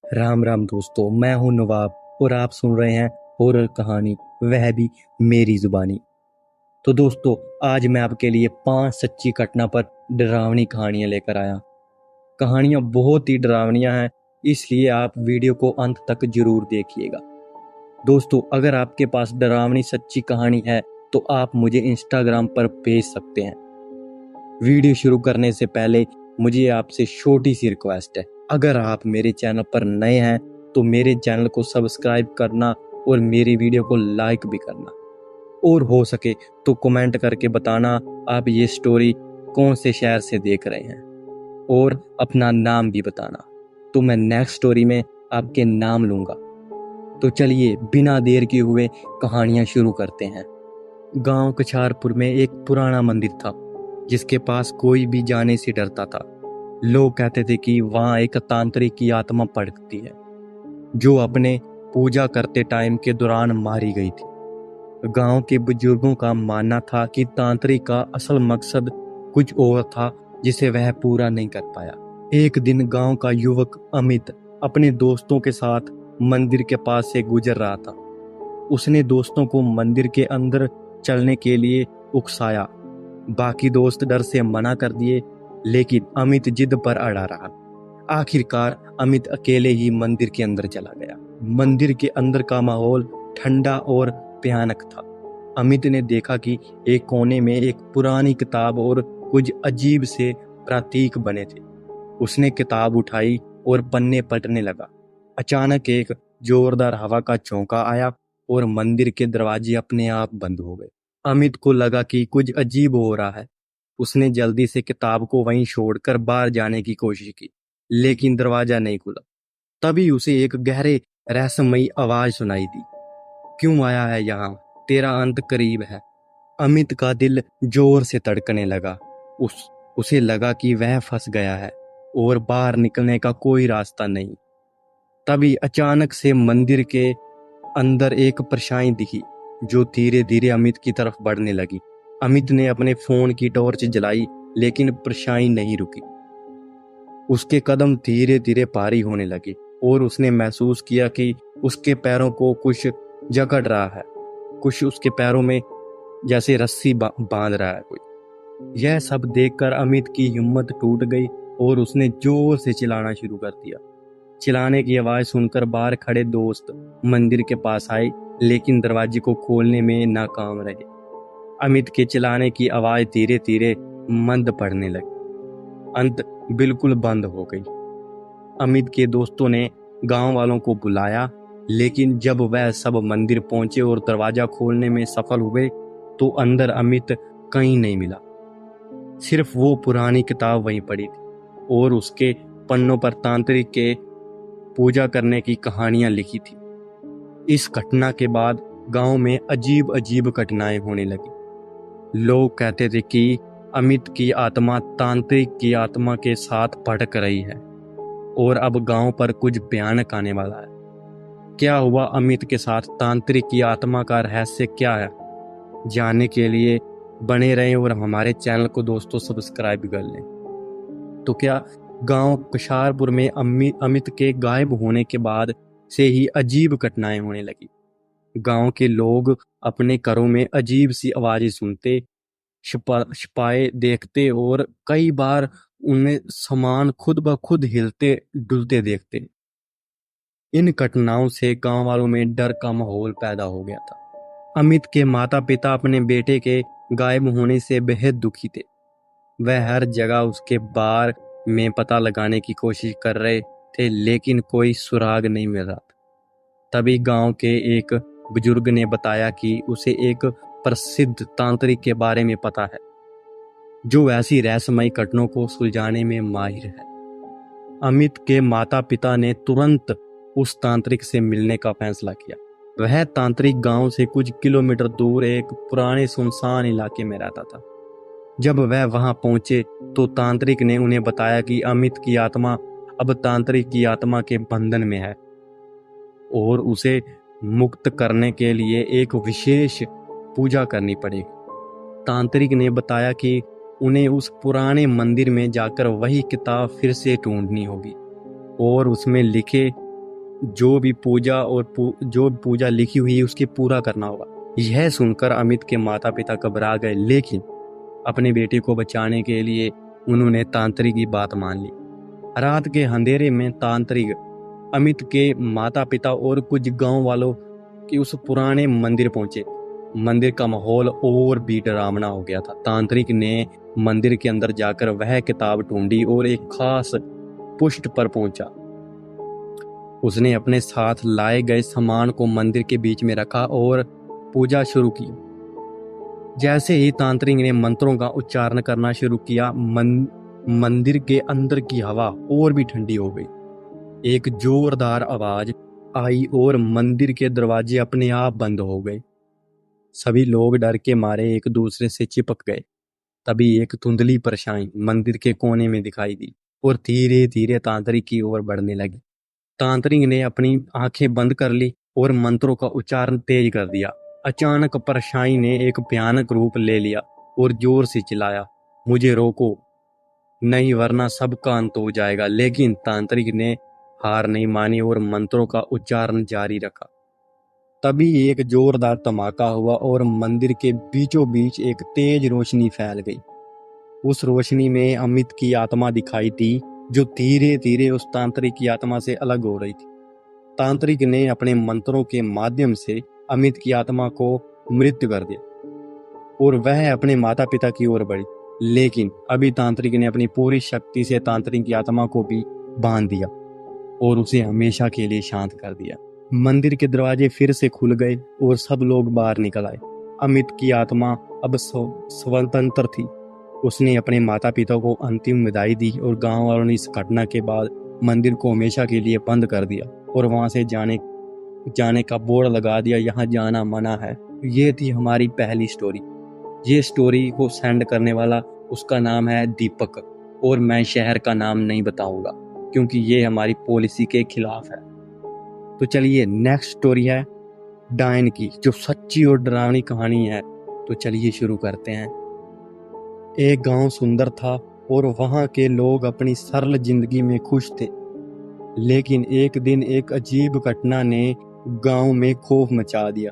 राम राम दोस्तों, मैं हूं नवाब और आप सुन रहे हैं हॉरर कहानी, वह भी मेरी जुबानी। तो दोस्तों, आज मैं आपके लिए 5 सच्ची घटना पर डरावनी कहानियां लेकर आया। कहानियां बहुत ही डरावनियां हैं, इसलिए आप वीडियो को अंत तक जरूर देखिएगा। दोस्तों, अगर आपके पास डरावनी सच्ची कहानी है तो आप मुझे इंस्टाग्राम पर भेज सकते हैं। वीडियो शुरू करने से पहले मुझे आपसे छोटी सी रिक्वेस्ट है, अगर आप मेरे चैनल पर नए हैं तो मेरे चैनल को सब्सक्राइब करना और मेरी वीडियो को लाइक भी करना, और हो सके तो कमेंट करके बताना आप ये स्टोरी कौन से शहर से देख रहे हैं, और अपना नाम भी बताना, तो मैं नेक्स्ट स्टोरी में आपके नाम लूंगा। तो चलिए बिना देर किए हुए कहानियां शुरू करते हैं। गांव कछारपुर में एक पुराना मंदिर था जिसके पास कोई भी जाने से डरता था। लोग कहते थे कि वहां एक तांत्रिक की आत्मा पड़ती है जो अपने पूजा करते टाइम के दौरान मारी गई थी। गांव के बुजुर्गों का मानना था कि तांत्रिक का असल मकसद कुछ और था जिसे वह पूरा नहीं कर पाया। एक दिन गांव का युवक अमित अपने दोस्तों के साथ मंदिर के पास से गुजर रहा था। उसने दोस्तों को मंदिर के अंदर चलने के लिए उकसाया। बाकी दोस्त डर से मना कर दिए, लेकिन अमित जिद पर अड़ा रहा। आखिरकार अमित अकेले ही मंदिर के अंदर चला गया। मंदिर के अंदर का माहौल ठंडा और भयानक था। अमित ने देखा कि एक कोने में एक पुरानी किताब और कुछ अजीब से प्रतीक बने थे। उसने किताब उठाई और पन्ने पलटने लगा। अचानक एक जोरदार हवा का झोंका आया और मंदिर के दरवाजे अपने आप बंद हो गए। अमित को लगा कि कुछ अजीब हो रहा है। उसने जल्दी से किताब को वहीं छोड़कर बाहर जाने की कोशिश की, लेकिन दरवाजा नहीं खुला। तभी उसे एक गहरे रहस्यमयी आवाज सुनाई दी, क्यों आया है यहाँ? तेरा अंत करीब है। अमित का दिल जोर से धड़कने लगा। उसे लगा कि वह फंस गया है और बाहर निकलने का कोई रास्ता नहीं। तभी अचानक से मंदिर के अंदर एक परछाई दिखी जो धीरे धीरे अमित की तरफ बढ़ने लगी। अमित ने अपने फोन की टॉर्च जलाई, लेकिन परछाई नहीं रुकी। उसके कदम धीरे धीरे भारी होने लगे और उसने महसूस किया कि उसके पैरों को कुछ जकड़ रहा है। कुछ उसके पैरों में जैसे रस्सी बांध रहा है कोई। यह सब देखकर अमित की हिम्मत टूट गई और उसने जोर से चिल्लाना शुरू कर दिया। चिल्लाने की आवाज सुनकर बाहर खड़े दोस्त मंदिर के पास आए, लेकिन दरवाजे को खोलने में नाकाम रहे। अमित के चिल्लाने की आवाज धीरे धीरे मंद पड़ने लगी, अंत बिल्कुल बंद हो गई। अमित के दोस्तों ने गांव वालों को बुलाया, लेकिन जब वह सब मंदिर पहुंचे और दरवाजा खोलने में सफल हुए तो अंदर अमित कहीं नहीं मिला। सिर्फ वो पुरानी किताब वहीं पड़ी थी और उसके पन्नों पर तांत्रिक के पूजा करने की कहानियां लिखी थी। इस घटना के बाद गांव में अजीब अजीब घटनाएं होने लगी। लोग कहते थे कि अमित की आत्मा तांत्रिक की आत्मा के साथ भटक रही है और अब गांव पर कुछ भयानक आने वाला है। क्या हुआ अमित के साथ? तांत्रिक की आत्मा का रहस्य क्या है? जानने के लिए बने रहें और हमारे चैनल को दोस्तों सब्सक्राइब कर लें। तो क्या गांव कछारपुर में अमित के गायब होने के बाद से ही अजीब घटनाएं होने लगी। गांव के लोग अपने घरों में अजीब सी आवाजें सुनते, छिपाए देखते और कई बार उनमें सामान खुद ब खुद हिलते डुलते देखते। इन घटनाओं से गांव वालों में डर का माहौल पैदा हो गया था। अमित के माता पिता अपने बेटे के गायब होने से बेहद दुखी थे। वह हर जगह उसके बारे में पता लगाने की कोशिश कर रहे थे, लेकिन कोई सुराग नहीं मिल रहा था। तभी गांव के एक बुजुर्ग ने बताया कि उसे एक प्रसिद्ध तांत्रिक के बारे में पता है जो ऐसी रहस्यमयी घटनाओं को सुलझाने में माहिर है। अमित के माता पिता ने तुरंत उस तांत्रिक से मिलने का फैसला किया। वह तांत्रिक गांव से कुछ किलोमीटर दूर एक पुराने सुनसान इलाके में रहता था। जब वह वहां पहुंचे तो तांत्रिक ने उन्हें बताया कि अमित की आत्मा अब तांत्रिक की आत्मा के बंधन में है और उसे मुक्त करने के लिए एक विशेष पूजा करनी पड़ेगी। तांत्रिक ने बताया कि उन्हें उस पुराने मंदिर में जाकर वही किताब फिर से ढूंढनी होगी और उसमें लिखे जो पूजा लिखी हुई है उसकी पूरा करना होगा। यह सुनकर अमित के माता पिता घबरा गए, लेकिन अपने बेटे को बचाने के लिए उन्होंने तांत्रिक की बात मान ली। रात के अंधेरे में तांत्रिक अमित के माता पिता और कुछ गांव वालों के उस पुराने मंदिर पहुंचे। मंदिर का माहौल और भी डरावना हो गया था। तांत्रिक ने मंदिर के अंदर जाकर वह किताब ढूंढी और एक खास पुष्ट पर पहुंचा। उसने अपने साथ लाए गए सामान को मंदिर के बीच में रखा और पूजा शुरू की। जैसे ही तांत्रिक ने मंत्रों का उच्चारण करना शुरू किया, मंदिर के अंदर की हवा और भी ठंडी हो गई। एक जोरदार आवाज आई और मंदिर के दरवाजे अपने आप बंद हो गए। सभी लोग डर के मारे एक दूसरे से चिपक गए। तभी एक धुंधली परछाई मंदिर के कोने में दिखाई दी और धीरे धीरे तांत्रिक की ओर बढ़ने लगी। तांत्रिक ने अपनी आंखें बंद कर ली और मंत्रों का उच्चारण तेज कर दिया। अचानक परछाई ने एक भयानक रूप ले लिया और जोर से चिल्लाया, मुझे रोको, नहीं वरना सबका अंत हो जाएगा। लेकिन तांत्रिक ने हार नहीं मानी और मंत्रों का उच्चारण जारी रखा। तभी एक जोरदार धमाका हुआ और मंदिर के बीचों बीच एक तेज रोशनी फैल गई। उस रोशनी में अमित की आत्मा दिखाई दी, जो धीरे धीरे उस तांत्रिक की आत्मा से अलग हो रही थी। तांत्रिक ने अपने मंत्रों के माध्यम से अमित की आत्मा को मृत्यु कर दिया और वह अपने माता पिता की ओर बढ़ी। लेकिन अभी तांत्रिक ने अपनी पूरी शक्ति से तांत्रिक की आत्मा को भी बांध दिया और उसे हमेशा के लिए शांत कर दिया। मंदिर के दरवाजे फिर से खुल गए और सब लोग बाहर निकल आए। अमित की आत्मा अब स्वतंत्र थी। उसने अपने माता पिता को अंतिम विदाई दी और गांव वालों ने इस घटना के बाद मंदिर को हमेशा के लिए बंद कर दिया और वहां से जाने का बोर्ड लगा दिया, यहाँ जाना मना है। ये थी हमारी पहली स्टोरी। ये स्टोरी को सेंड करने वाला, उसका नाम है दीपक, और मैं शहर का नाम नहीं बताऊंगा क्योंकि ये हमारी पॉलिसी के खिलाफ है। तो चलिए, नेक्स्ट स्टोरी है डायन की, जो सच्ची और डरावनी कहानी है। तो चलिए शुरू करते हैं। एक गांव सुंदर था और वहां के लोग अपनी सरल जिंदगी में खुश थे। लेकिन एक दिन एक अजीब घटना ने गांव में खौफ मचा दिया।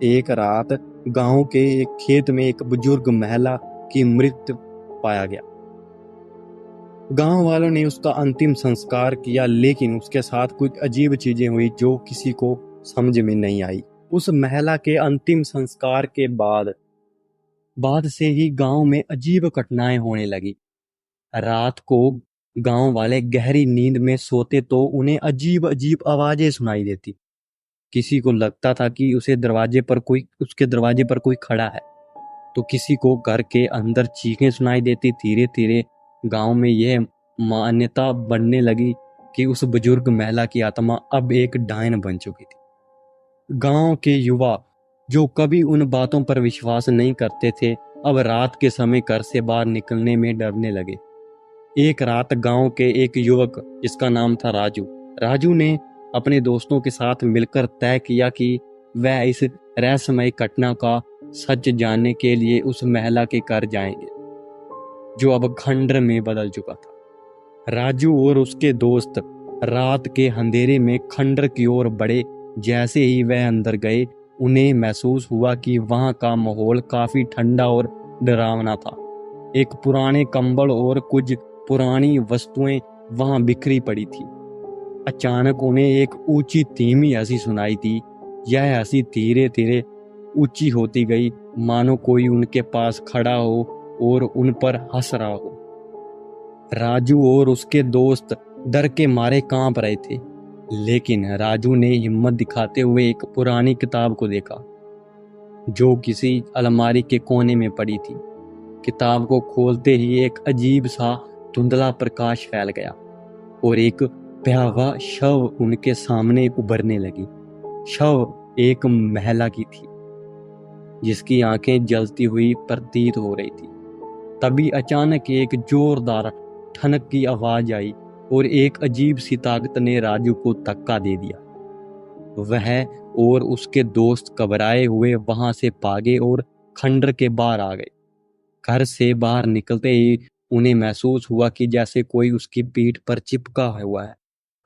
एक रात गांव के एक खेत में एक बुजुर्ग महिला की मृत्यु पाया गया। गांव वालों ने उसका अंतिम संस्कार किया, लेकिन उसके साथ कुछ अजीब चीजें हुई जो किसी को समझ में नहीं आई। उस महिला के अंतिम संस्कार के बाद से ही गांव में अजीब घटनाएं होने लगी। रात को गांव वाले गहरी नींद में सोते तो उन्हें अजीब अजीब आवाजें सुनाई देती। किसी को लगता था कि उसके दरवाजे पर कोई खड़ा है, तो किसी को घर के अंदर चीखें सुनाई देती। धीरे धीरे गांव में यह मान्यता बनने लगी कि उस बुजुर्ग महिला की आत्मा अब एक डायन बन चुकी थी। गांव के युवा, जो कभी उन बातों पर विश्वास नहीं करते थे, अब रात के समय घर से बाहर निकलने में डरने लगे। एक रात गांव के एक युवक, जिसका नाम था राजू ने अपने दोस्तों के साथ मिलकर तय किया कि वह इस रहस्यमय घटना का सच जानने के लिए उस महिला के घर जाएंगे, जो अब खंडर में बदल चुका था। राजू और उसके दोस्त रात के अंधेरे में खंडर की ओर बढ़े। जैसे ही वह अंदर गए, उन्हें महसूस हुआ कि वहां का माहौल काफी ठंडा और डरावना था। एक पुराने कंबल और कुछ पुरानी वस्तुएं वहां बिखरी पड़ी थी। अचानक उन्हें एक ऊंची धीमी हंसी सुनाई दी। यह हंसी धीरे धीरे ऊंची होती गई, मानो कोई उनके पास खड़ा हो और उन पर हंस रहा हो। राजू और उसके दोस्त डर के मारे कांप रहे थे, लेकिन राजू ने हिम्मत दिखाते हुए एक पुरानी किताब को देखा, जो किसी अलमारी के कोने में पड़ी थी। किताब को खोलते ही एक अजीब सा धुंधला प्रकाश फैल गया और एक भयावह शव उनके सामने उभरने लगी। शव एक महिला की थी, जिसकी आंखें जलती हुई प्रतीत हो रही थी। तभी अचानक एक जोरदार ठनक की आवाज आई और एक अजीब सी ताकत ने राजू को धक्का दे दिया। वह और उसके दोस्त घबराए हुए वहां से भागे और खंडर के बाहर आ गए। घर से बाहर निकलते ही उन्हें महसूस हुआ कि जैसे कोई उसकी पीठ पर चिपका हुआ है।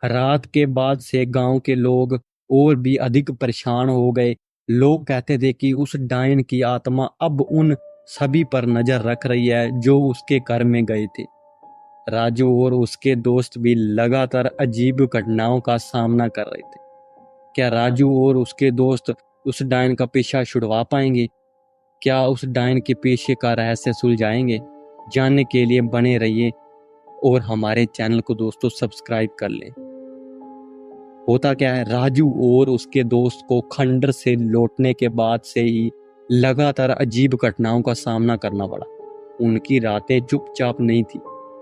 रात के बाद से गांव के लोग और भी अधिक परेशान हो गए। लोग कहते थे कि उस डायन की आत्मा अब उन सभी पर नजर रख रही है जो उसके घर में गए थे। राजू और उसके दोस्त भी लगातार अजीब घटनाओं का सामना कर रहे थे। क्या राजू और उसके दोस्त उस डायन का पीछा छुड़वा पाएंगे? क्या उस डायन के पीछे का रहस्य सुलझाएंगे? जानने के लिए बने रहिए और हमारे चैनल को दोस्तों सब्सक्राइब कर लें। होता क्या है, राजू और उसके दोस्त को खंडर से लौटने के बाद से ही लगातार अजीब घटनाओं का सामना करना पड़ा। उनकी रातें चुपचाप नहीं थी।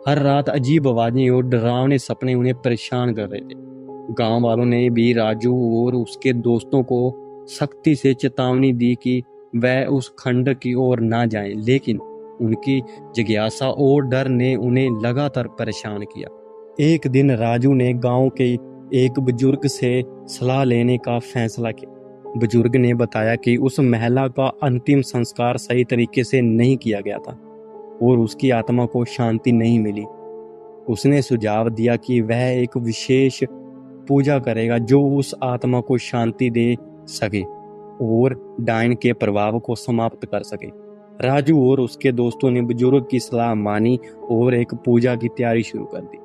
हर रात अजीब आवाजें और डरावने सपने उन्हें परेशान कर रहे थे। गांव वालों ने भी राजू और उसके दोस्तों को सख्ती से चेतावनी दी कि वह उस खंडर की ओर ना जाएं, लेकिन उनकी जिज्ञासा और डर ने उन्हें लगातार परेशान किया। एक दिन राजू ने गांव के एक बुजुर्ग से सलाह लेने का फैसला किया। बुजुर्ग ने बताया कि उस महिला का अंतिम संस्कार सही तरीके से नहीं किया गया था और उसकी आत्मा को शांति नहीं मिली। उसने सुझाव दिया कि वह एक विशेष पूजा करेगा जो उस आत्मा को शांति दे सके और डायन के प्रभाव को समाप्त कर सके। राजू और उसके दोस्तों ने बुजुर्ग की सलाह मानी और एक पूजा की तैयारी शुरू कर दी।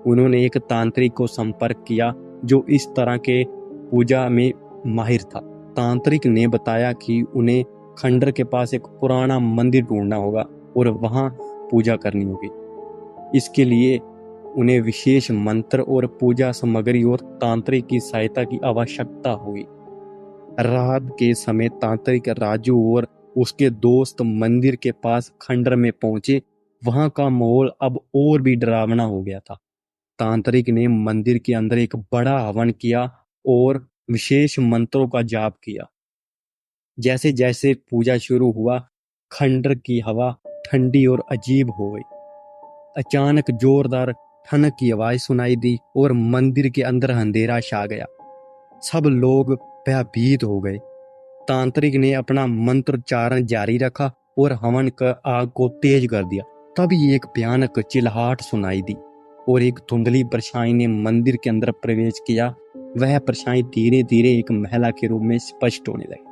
उन्होंने एक तांत्रिक को संपर्क किया जो इस तरह के पूजा में माहिर था। तांत्रिक ने बताया कि उन्हें खंडर के पास एक पुराना मंदिर ढूंढना होगा और वहां पूजा करनी होगी। इसके लिए उन्हें विशेष मंत्र और पूजा सामग्री और तांत्रिक की सहायता की आवश्यकता हुई। रात के समय तांत्रिक राजू और उसके दोस्त मंदिर के पास खंडर में पहुंचे। वहां का माहौल अब और भी डरावना हो गया था। तांत्रिक ने मंदिर के अंदर एक बड़ा हवन किया और विशेष मंत्रों का जाप किया। जैसे जैसे पूजा शुरू हुआ, खंडर की हवा ठंडी और अजीब हो गई। अचानक जोरदार ठनक की आवाज सुनाई दी और मंदिर के अंदर अंधेरा छा गया। सब लोग भयभीत हो गए। तांत्रिक ने अपना मंत्रोच्चारण जारी रखा और हवन का आग को तेज कर दिया। तभी एक भयानक चिल्लाहट सुनाई दी और एक धुंधली परछाई ने मंदिर के अंदर प्रवेश किया। वह परछाई धीरे धीरे एक महिला के रूप में स्पष्ट होने लगी,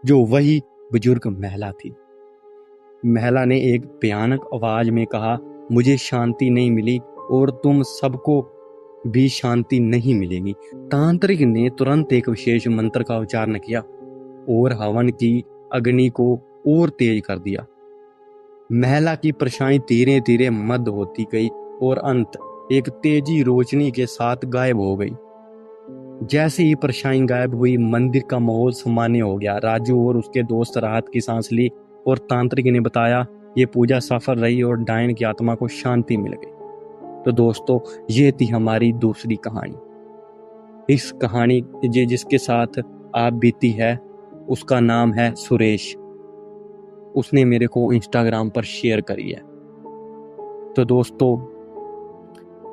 जो वही बुजुर्ग महिला थी। महिला ने एक भयानक आवाज में कहा, मुझे शांति नहीं मिली और तुम सबको भी शांति नहीं मिलेगी। तांत्रिक ने तुरंत एक विशेष मंत्र का उच्चारण किया और हवन की अग्नि को और तेज कर दिया। महिला की परछाई धीरे धीरे मध्य होती गई और अंत एक तेजी रोशनी के साथ गायब हो गई। जैसे ही परछाई गायब हुई, मंदिर का माहौल सामान्य हो गया। राजू और उसके दोस्त राहत की सांस ली और तांत्रिक ने बताया ये पूजा सफल रही और डायन की आत्मा को शांति मिल गई। तो दोस्तों, ये थी हमारी दूसरी कहानी। इस कहानी जिसके साथ आप बीती है उसका नाम है सुरेश। उसने मेरे को इंस्टाग्राम पर शेयर करी है। तो दोस्तों,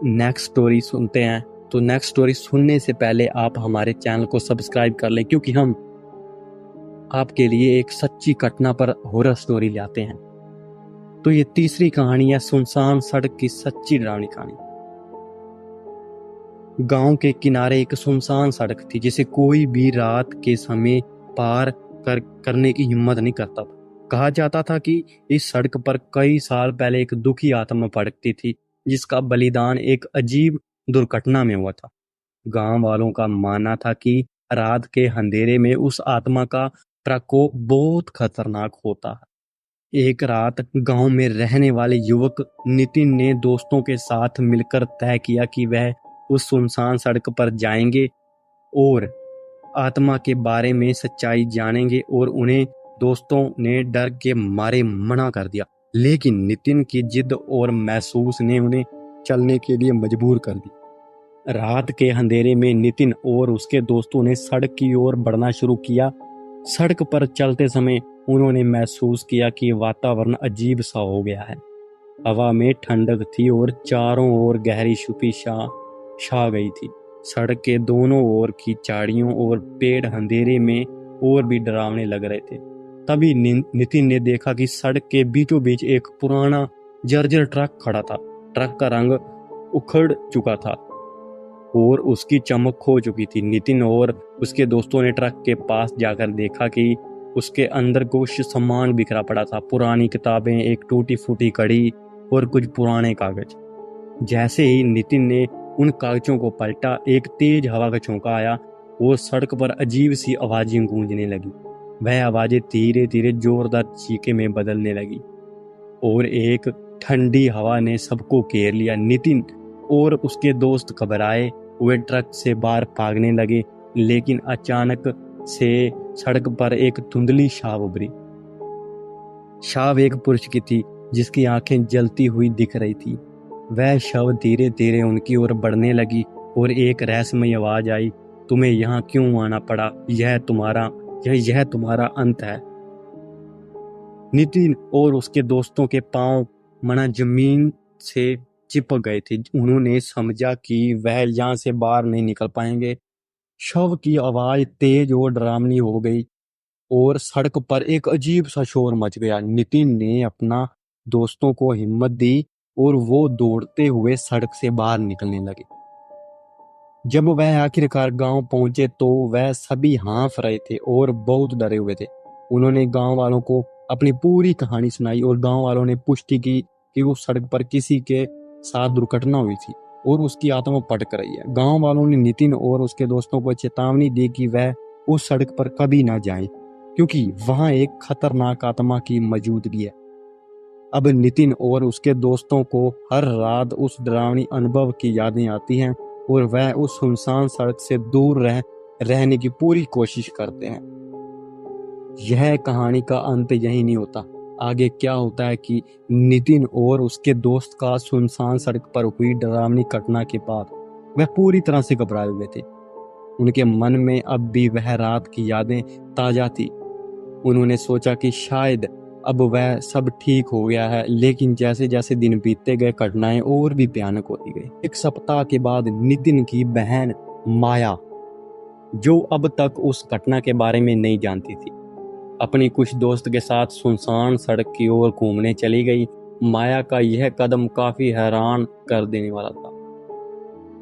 नेक्स्ट स्टोरी सुनते हैं। तो नेक्स्ट स्टोरी सुनने से पहले आप हमारे चैनल को सब्सक्राइब कर लें, क्योंकि हम आपके लिए एक सच्ची घटना पर हॉरर स्टोरी लाते हैं। तो ये तीसरी कहानी है सुनसान सड़क की सच्ची डरावनी कहानी। गांव के किनारे एक सुनसान सड़क थी जिसे कोई भी रात के समय पार करने की हिम्मत नहीं करता था। कहा जाता था कि इस सड़क पर कई साल पहले एक दुखी आत्मा भटकती थी जिसका बलिदान एक अजीब दुर्घटना में हुआ था। गांव वालों का मानना था कि रात के अंधेरे में उस आत्मा का प्रकोप बहुत खतरनाक होता है। एक रात गांव में रहने वाले युवक नितिन ने दोस्तों के साथ मिलकर तय किया कि वह उस सुनसान सड़क पर जाएंगे और आत्मा के बारे में सच्चाई जानेंगे, और उन्हें दोस्तों ने डर के मारे मना कर दिया। लेकिन नितिन की जिद और महसूस ने उन्हें चलने के लिए मजबूर कर दी। रात के अंधेरे में नितिन और उसके दोस्तों ने सड़क की ओर बढ़ना शुरू किया। सड़क पर चलते समय उन्होंने महसूस किया कि वातावरण अजीब सा हो गया है। हवा में ठंडक थी और चारों ओर गहरी छुपी छा गई थी। सड़क के दोनों ओर की झाड़ियों और पेड़ अंधेरे में और भी डरावने लग रहे थे। तभी नितिन ने देखा कि सड़क के बीचों बीच एक पुराना जर्जर ट्रक खड़ा था। ट्रक का रंग उखड़ चुका था और उसकी चमक खो चुकी थी। नितिन और उसके दोस्तों ने ट्रक के पास जाकर देखा कि उसके अंदर कुछ सामान बिखरा पड़ा था, पुरानी किताबें, एक टूटी फूटी घड़ी और कुछ पुराने कागज। जैसे ही नितिन ने उन कागजों को पलटा, एक तेज हवा का झोंका आया और सड़क पर अजीब सी आवाजें गूंजने लगी। वह आवाजें धीरे धीरे जोरदार चीखे में बदलने लगी और एक ठंडी हवा ने सबको घेर लिया। नितिन और उसके दोस्त घबराए हुए ट्रक से बाहर भागने लगे, लेकिन अचानक से सड़क पर एक धुंधली छाव उभरी। छाव एक पुरुष की थी जिसकी आंखें जलती हुई दिख रही थी। वह शव धीरे धीरे उनकी ओर बढ़ने लगी और एक रहस्यमय आवाज आई, तुम्हें यहाँ क्यों आना पड़ा? यह तुम्हारा अंत है। नितिन और उसके दोस्तों के पांव मना जमीन से चिपक गए थे। उन्होंने समझा कि वह यहाँ से बाहर नहीं निकल पाएंगे। शव की आवाज तेज और डरावनी हो गई और सड़क पर एक अजीब सा शोर मच गया। नितिन ने अपना दोस्तों को हिम्मत दी और वो दौड़ते हुए सड़क से बाहर निकलने लगे। जब वह आखिरकार गांव पहुंचे तो वह सभी हाँफ रहे थे और बहुत डरे हुए थे। उन्होंने गांव वालों को अपनी पूरी कहानी सुनाई और गांव वालों ने पुष्टि की कि उस सड़क पर किसी के साथ दुर्घटना हुई थी और उसकी आत्मा भटक रही है। गांव वालों ने नितिन और उसके दोस्तों को चेतावनी दी कि वह उस सड़क पर कभी ना जाएं, क्योंकि वहां एक खतरनाक आत्मा की मौजूदगी है। अब नितिन और उसके दोस्तों को हर रात उस डरावनी अनुभव की यादें आती हैं और वह उस सुनसान सड़क से दूर रहने की पूरी कोशिश करते हैं। यह कहानी का अंत यही नहीं होता। आगे क्या होता है कि नितिन और उसके दोस्त का सुनसान सड़क पर हुई डरावनी घटना के बाद वह पूरी तरह से घबराए हुए थे। उनके मन में अब भी वह रात की यादें ताजा थी। उन्होंने सोचा कि शायद अब वह सब ठीक हो गया है, लेकिन जैसे जैसे दिन बीतते गए घटनाएं और भी भयानक होती गई। एक सप्ताह के बाद नितिन की बहन माया, जो अब तक उस घटना के बारे में नहीं जानती थी, अपनी कुछ दोस्त के साथ सुनसान सड़क की ओर घूमने चली गई। माया का यह कदम काफी हैरान कर देने वाला था,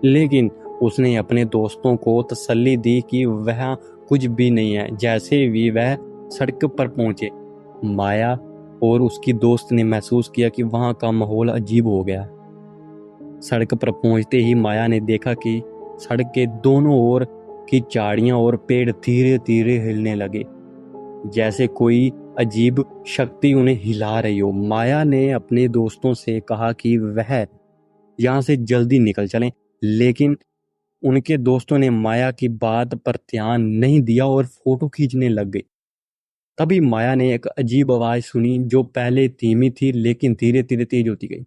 लेकिन उसने अपने दोस्तों को तसल्ली दी कि वह कुछ भी नहीं है। जैसे ही वह सड़क पर पहुंचे, माया और उसकी दोस्त ने महसूस किया कि वहां का माहौल अजीब हो गया। सड़क पर पहुंचते ही माया ने देखा कि सड़क के दोनों ओर की झाड़ियां और पेड़ धीरे धीरे हिलने लगे, जैसे कोई अजीब शक्ति उन्हें हिला रही हो। माया ने अपने दोस्तों से कहा कि वह यहाँ से जल्दी निकल चलें, लेकिन उनके दोस्तों ने माया की बात पर ध्यान नहीं दिया और फोटो खींचने लग गए। तभी माया ने एक अजीब आवाज सुनी जो पहले धीमी थी लेकिन धीरे धीरे तेज होती गई।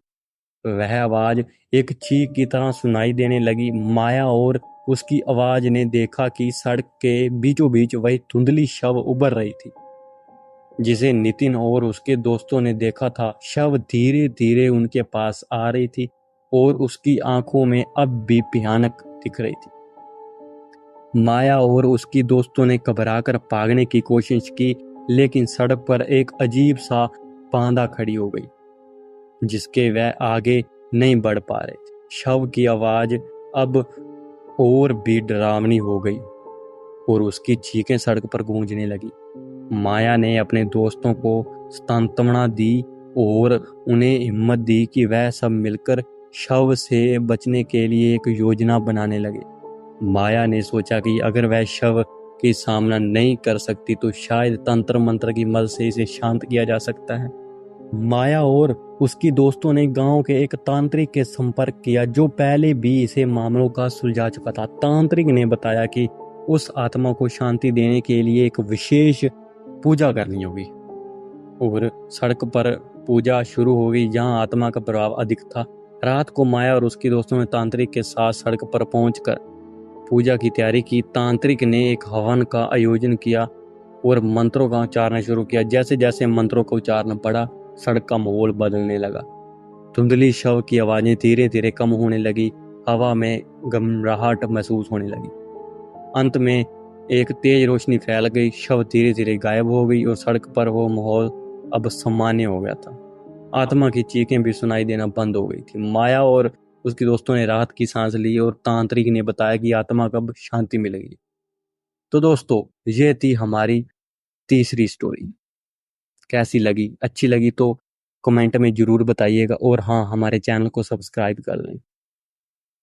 वह आवाज एक चीख की तरह सुनाई देने लगी। माया और उसकी आवाज ने देखा कि सड़क के बीचों बीच वही धुंधली शव उभर रही थी जिसे नितिन और उसके दोस्तों ने देखा था। शव धीरे धीरे उनके पास आ रही थी और उसकी आंखों में अब भी भयानक दिख रही थी। माया और उसकी दोस्तों ने घबराकर भागने की कोशिश की, लेकिन सड़क पर एक अजीब सा बांदा खड़ी हो गई जिसके वह आगे नहीं बढ़ पा रहे थे। शव की आवाज अब और भी डरावनी हो गई और उसकी चीखें सड़क पर गूंजने लगी। माया ने अपने दोस्तों को सांत्वना दी और उन्हें हिम्मत दी कि वह सब मिलकर शव से बचने के लिए एक योजना बनाने लगे। माया ने सोचा कि अगर वह शव की सामना नहीं कर सकती तो शायद तंत्र मंत्र की मदद से इसे शांत किया जा सकता है। माया और उसकी दोस्तों ने गांव के एक तांत्रिक के संपर्क किया जो पहले भी इसे मामलों का सुलझा चुका था। तांत्रिक ने बताया कि उस आत्मा को शांति देने के लिए एक विशेष पूजा करनी होगी और सड़क पर पूजा शुरू हो गई जहां आत्मा का प्रभाव अधिक था। रात को माया और उसके दोस्तों ने तांत्रिक के साथ सड़क पर पहुंचकर पूजा की तैयारी की। तांत्रिक ने एक हवन का आयोजन किया और मंत्रों का उच्चारण शुरू किया। जैसे जैसे मंत्रों का उच्चारण बढ़ा, सड़क का माहौल बदलने लगा। धुंधली शव की आवाजें धीरे धीरे कम होने लगी, हवा में घबराहट महसूस होने लगी। अंत में एक तेज रोशनी फैल गई, शव धीरे धीरे गायब हो गई और सड़क पर वो माहौल अब सामान्य हो गया था। आत्मा की चीखें भी सुनाई देना बंद हो गई थी। माया और उसके दोस्तों ने राहत की सांस ली और तांत्रिक ने बताया कि आत्मा कब शांति मिलेगी। तो दोस्तों, ये थी हमारी तीसरी स्टोरी। कैसी लगी? अच्छी लगी तो कमेंट में जरूर बताइएगा, और हाँ, हमारे चैनल को सब्सक्राइब कर लें।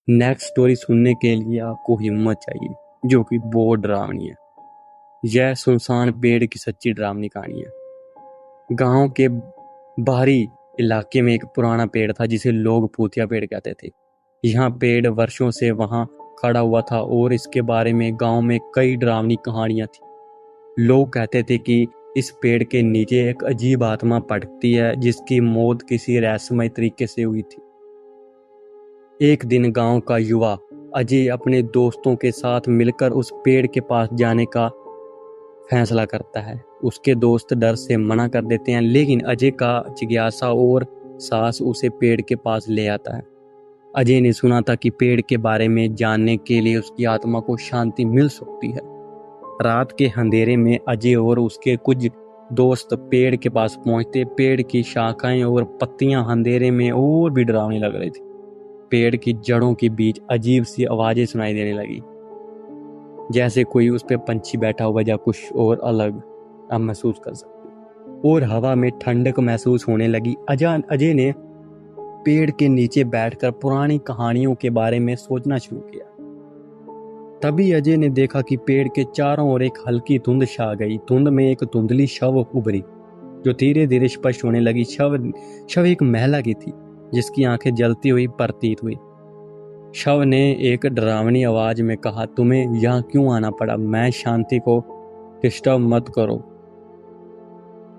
नेक्स्ट स्टोरी सुनने के लिए आपको हिम्मत चाहिए, जो कि बहुत डरावनी है। यह सुनसान पेड़ की सच्ची डरावनी कहानी है। गांव के बाहरी इलाके में एक पुराना पेड़ था जिसे लोग भूतिया पेड़ कहते थे। यहाँ पेड़ वर्षों से वहां खड़ा हुआ था और इसके बारे में गांव में कई डरावनी कहानियां थी। लोग कहते थे कि इस पेड़ के नीचे एक अजीब आत्मा भटकती है जिसकी मौत किसी रहस्यमय तरीके से हुई थी। एक दिन गांव का युवा अजय अपने दोस्तों के साथ मिलकर उस पेड़ के पास जाने का फैसला करता है। उसके दोस्त डर से मना कर देते हैं, लेकिन अजय का जिज्ञासा और साहस उसे पेड़ के पास ले आता है। अजय ने सुना था कि पेड़ के बारे में जानने के लिए उसकी आत्मा को शांति मिल सकती है। रात के अंधेरे में अजय और उसके कुछ दोस्त पेड़ के पास पहुंचते। पेड़ की शाखाएं और पत्तियां अंधेरे में और भी डरावनी लग रही थी। पेड़ की जड़ों के बीच अजीब सी आवाजें सुनाई देने लगी, जैसे कोई उस पे पंछी बैठा हुआ या कुछ और अलग आप महसूस कर सकते। और हवा में ठंडक महसूस होने लगी। अजय ने पेड़ के नीचे बैठकर पुरानी कहानियों के बारे में सोचना शुरू किया। तभी अजय ने देखा कि पेड़ के चारों ओर एक हल्की धुंध छा गई। धुंध में एक धुंधली शव उभरी, जो धीरे धीरे स्पष्ट होने लगी। शव एक महिला की थी, जिसकी आंखें जलती हुई प्रतीत हुई। शव ने एक डरावनी आवाज में कहा, तुम्हें यहाँ क्यों आना पड़ा? मैं शांति को डिस्टर्ब मत करो।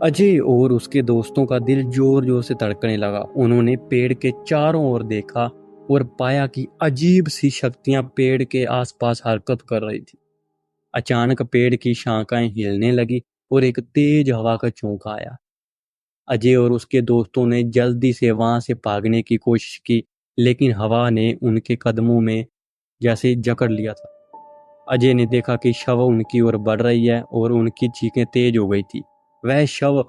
अजय और उसके दोस्तों का दिल जोर जोर से धड़कने लगा। उन्होंने पेड़ के चारों ओर देखा और पाया कि अजीब सी शक्तियां पेड़ के आसपास हरकत कर रही थी। अचानक पेड़ की शाखाएं हिलने लगी और एक तेज हवा का झोंका आया। अजय और उसके दोस्तों ने जल्दी से वहां से भागने की कोशिश की, लेकिन हवा ने उनके कदमों में जैसे जकड़ लिया था। अजय ने देखा कि शव उनकी ओर बढ़ रही है और उनकी चीखें तेज हो गई थी। वह शव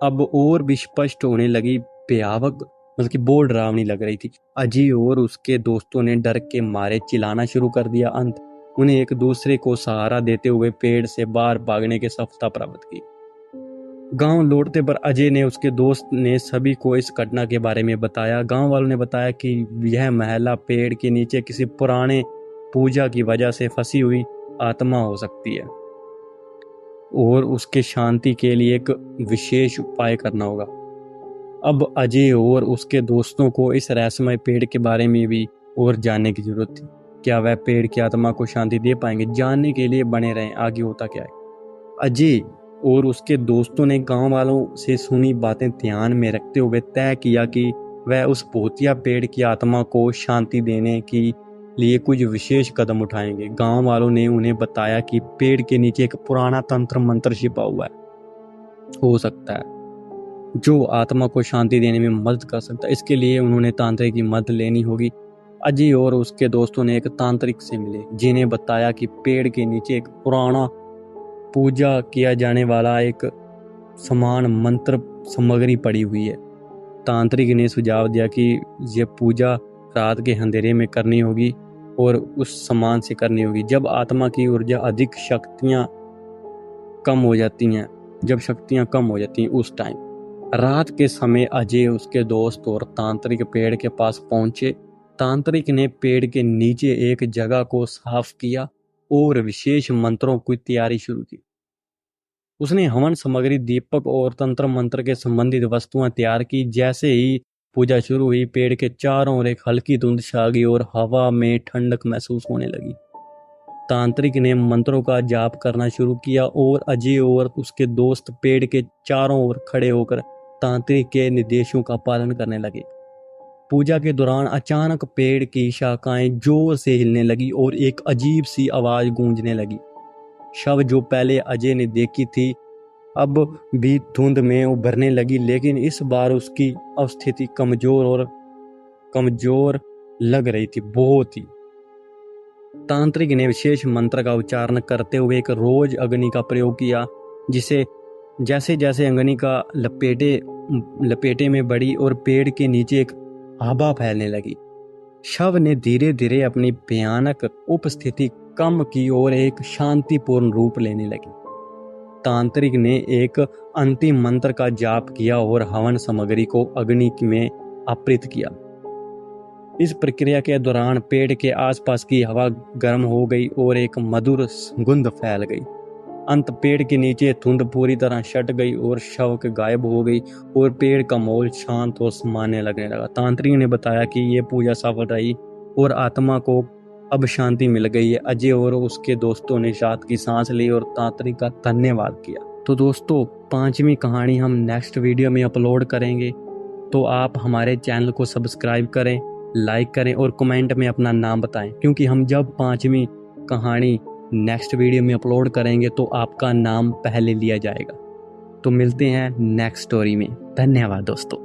अब और भी स्पष्ट होने लगी, भयावह, मतलब कि बहुत डरावनी लग रही थी। अजय और उसके दोस्तों ने डर के मारे चिल्लाना शुरू कर दिया। अंत उन्हें एक दूसरे को सहारा देते हुए पेड़ से बाहर भागने की सफलता प्राप्त की। गांव लौटते पर अजय ने उसके दोस्त ने सभी को इस घटना के बारे में बताया। गांव वालों ने बताया कि यह महिला पेड़ के नीचे किसी पुराने पूजा की वजह से फंसी हुई आत्मा हो सकती है और उसके शांति के लिए एक विशेष उपाय करना होगा। अब अजय और उसके दोस्तों को इस रहस्यमय पेड़ के बारे में भी और जानने की जरूरत थी। क्या वह पेड़ की आत्मा को शांति दे पाएंगे? जानने के लिए बने रहें, आगे होता क्या है। अजय और उसके दोस्तों ने गांव वालों से सुनी बातें ध्यान में रखते हुए तय किया कि वह उस भूतिया पेड़ की आत्मा को शांति देने के लिए कुछ विशेष कदम उठाएंगे। गांव वालों ने उन्हें बताया कि पेड़ के नीचे एक पुराना तंत्र मंत्र छिपा हुआ है, हो सकता है, जो आत्मा को शांति देने में मदद कर सकता है। इसके लिए उन्होंने तांत्रिक की मदद लेनी होगी। अजय और उसके दोस्तों ने एक तांत्रिक से मिले, जिन्हें बताया कि पेड़ के नीचे एक पुराना पूजा किया जाने वाला एक समान मंत्र सामग्री पड़ी हुई है। तांत्रिक ने सुझाव दिया कि यह पूजा रात के अंधेरे में करनी होगी और उस समान से करनी होगी, जब आत्मा की ऊर्जा अधिक शक्तियां कम हो जाती हैं उस टाइम। रात के समय अजय, उसके दोस्त और तांत्रिक पेड़ के पास पहुंचे। तांत्रिक ने पेड़ के नीचे एक जगह को साफ किया और विशेष मंत्रों की तैयारी शुरू की। उसने हवन सामग्री, दीपक और तंत्र मंत्र के संबंधित वस्तुएं तैयार की। जैसे ही पूजा शुरू हुई, पेड़ के चारों ओर एक हल्की धुंध छा गई और हवा में ठंडक महसूस होने लगी। तांत्रिक ने मंत्रों का जाप करना शुरू किया और अजय और उसके दोस्त पेड़ के चारों ओर खड़े होकर तांत्रिक के निर्देशों का पालन करने लगे। पूजा के दौरान अचानक पेड़ की शाखाएं जोर से हिलने लगी और एक अजीब सी आवाज गूंजने लगी। शव जो पहले अजय ने देखी थी अब भी धुंध में उभरने लगी, लेकिन इस बार उसकी अवस्थिति कमजोर लग रही थी, बहुत ही। तांत्रिक ने विशेष मंत्र का उच्चारण करते हुए एक रोज अग्नि का प्रयोग किया, जिसे जैसे जैसे अग्नि का लपेटे में बढ़ी और पेड़ के नीचे एक आभा फैलने लगी। शव ने धीरे धीरे अपनी भयानक उपस्थिति कम की और एक शांतिपूर्ण रूप लेने लगी। तांत्रिक ने एक अंतिम मंत्र का जाप किया और हवन सामग्री को अग्नि में अर्पित किया। इस प्रक्रिया के दौरान पेड़ के आसपास की हवा गर्म हो गई और एक मधुर सुगंध फैल गई। अंत पेड़ के नीचे धुंध पूरी तरह छट गई और शव के गायब हो गई और पेड़ का माहौल शांत और समाने लगने लगा। तांत्रिक ने बताया कि ये पूजा सफल रही और आत्मा को अब शांति मिल गई है। अजय और उसके दोस्तों ने रात की सांस ली और तांत्रिक का धन्यवाद किया। तो दोस्तों 5वीं कहानी हम नेक्स्ट वीडियो में अपलोड करेंगे, तो आप हमारे चैनल को सब्सक्राइब करें, लाइक करें और कमेंट में अपना नाम बताएं, क्योंकि हम जब 5वीं कहानी नेक्स्ट वीडियो में अपलोड करेंगे तो आपका नाम पहले लिया जाएगा। तो मिलते हैं नेक्स्ट स्टोरी में। धन्यवाद दोस्तों।